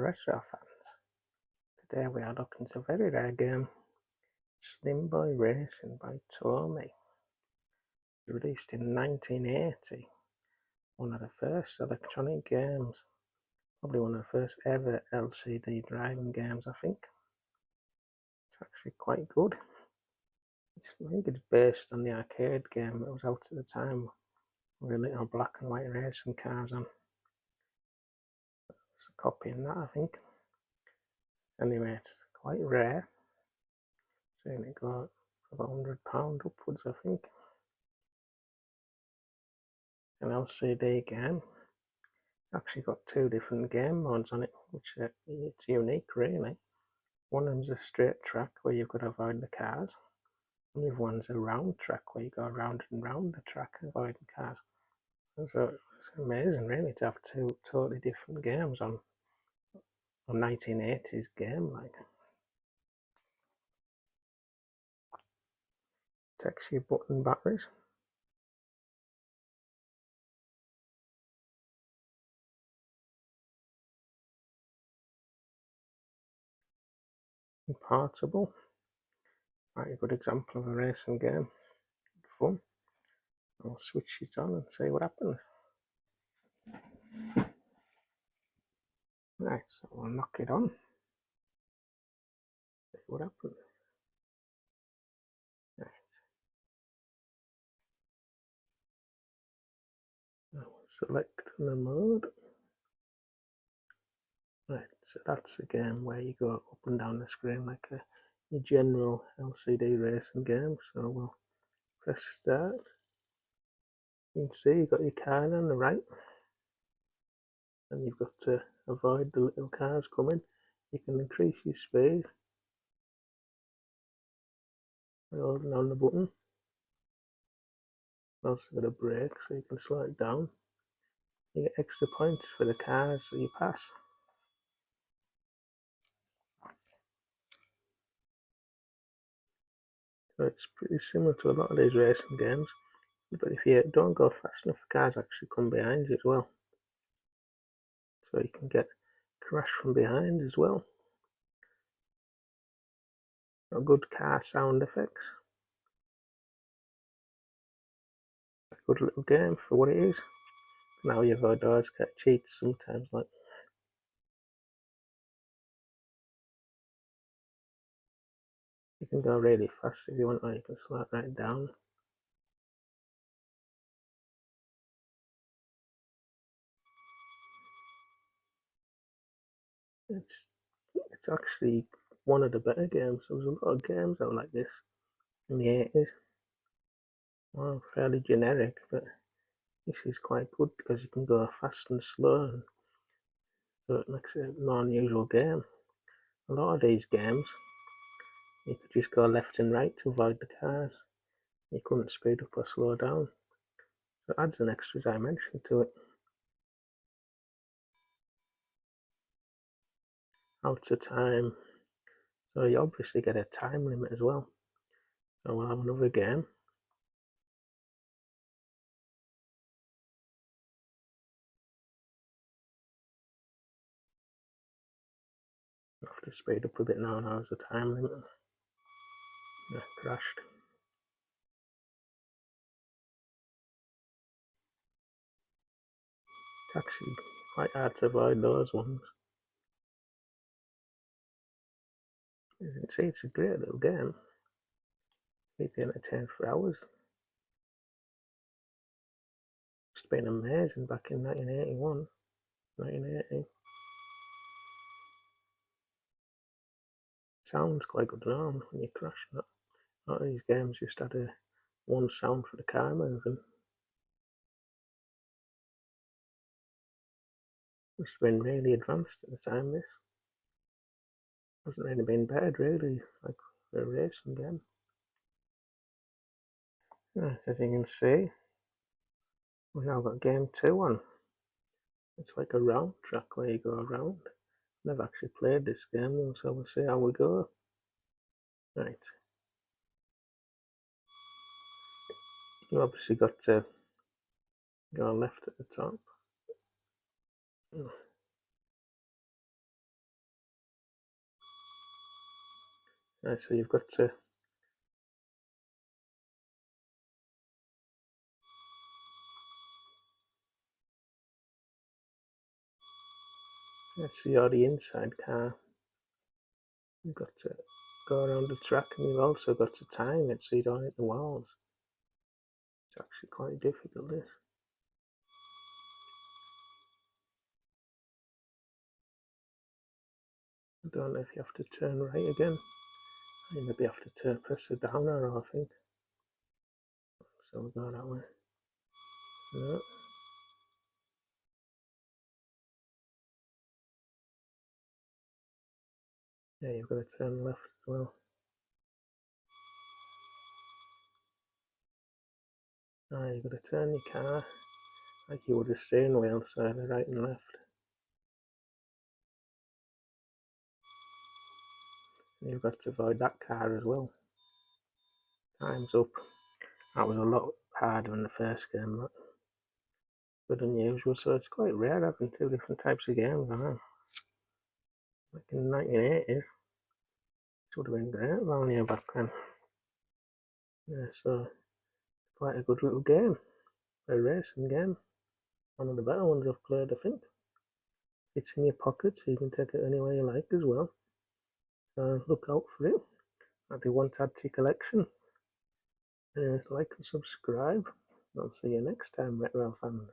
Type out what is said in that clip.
retro fans. Today we are looking at a very rare game, SlimBoy Racing by Tomy. Released in 1980, one of the first electronic games, probably one of the first ever LCD driving games, I think. It's actually quite good. I think it's based on the arcade game that was out at the time with little black and white racing cars on. There's a copy in that, I think. Anyway, it's quite rare. Saying it got about £100 upwards, I think. An LCD game. It's actually got two different game modes on it, which it's unique really. One of them's a straight track where you've got to avoid the cars, and the other one's a round track where you go round and round the track avoiding cars. And so it's amazing really to have two totally different games on 1980s game like. Takes your button batteries. Portable. Quite a good example of a racing game. Fun. I'll switch it on and see what happens. Right, so I'll knock it on. See what happens. Right. I'll select the mode. Right, so that's a game where you go up and down the screen like a general LCD racing game. So we'll press start. You can see you've got your car on the right, and you've got to avoid the little cars coming. You can increase your speed by holding on the button. You've also got a brake so you can slow it down. You get extra points for the cars that you pass. So it's pretty similar to a lot of these racing games, but if you don't go fast enough, the cars actually come behind you as well. So you can get crashed from behind as well. Got good car sound effects. A good little game for what it is. Now you've always get cheats sometimes like. You can go really fast if you want, or you can slow it right down. It's actually one of the better games. There was a lot of games out like this in the 80s. Well, fairly generic, but this is quite good because you can go fast and slow, and so it makes it a more unusual game. A lot of these games, you could just go left and right to avoid the cars. You couldn't speed up or slow down. So it adds an extra dimension to it. Out of time. So you obviously get a time limit as well. So we'll have another game. I have to speed up a bit now. Now is the time limit. Yeah, crashed. It's actually quite hard to avoid those ones. You can see it's a great little game. Keep you entertained for hours. It's been amazing back in 1981, 1980. Sounds quite good now when you crash that. A lot of these games just had one sound for the car moving. It's been really advanced at the time, this. Hasn't really been bad really, like for a racing game. Right, as you can see, we've now got game 2 on. It's like a round track where you go around. Never actually played this game, so we'll see how we go. Right. You obviously got to go left at the top. Right, so you've got to actually you're the inside car. You've got to go around the track, and you've also got to time it so you don't hit the walls. It's actually quite difficult, this. I don't know if you have to turn right again. You maybe have to press the down arrow, I think. So we'll go that way. No. Yeah, you've got to turn left as well. You've got to turn your car like you would a steering wheel, so the right and left. And you've got to avoid that car as well. Time's up. That was a lot harder in the first game, but unusual, so it's quite rare having two different types of games on it. Like in 1980, it would have been great value back then. Yeah, so quite a good little game. A racing game. One of the better ones I've played, I think. It's in your pocket, so you can take it anywhere you like as well. So look out for it. Might be one to add to your collection. Like and subscribe. I'll see you next time, Retro fans.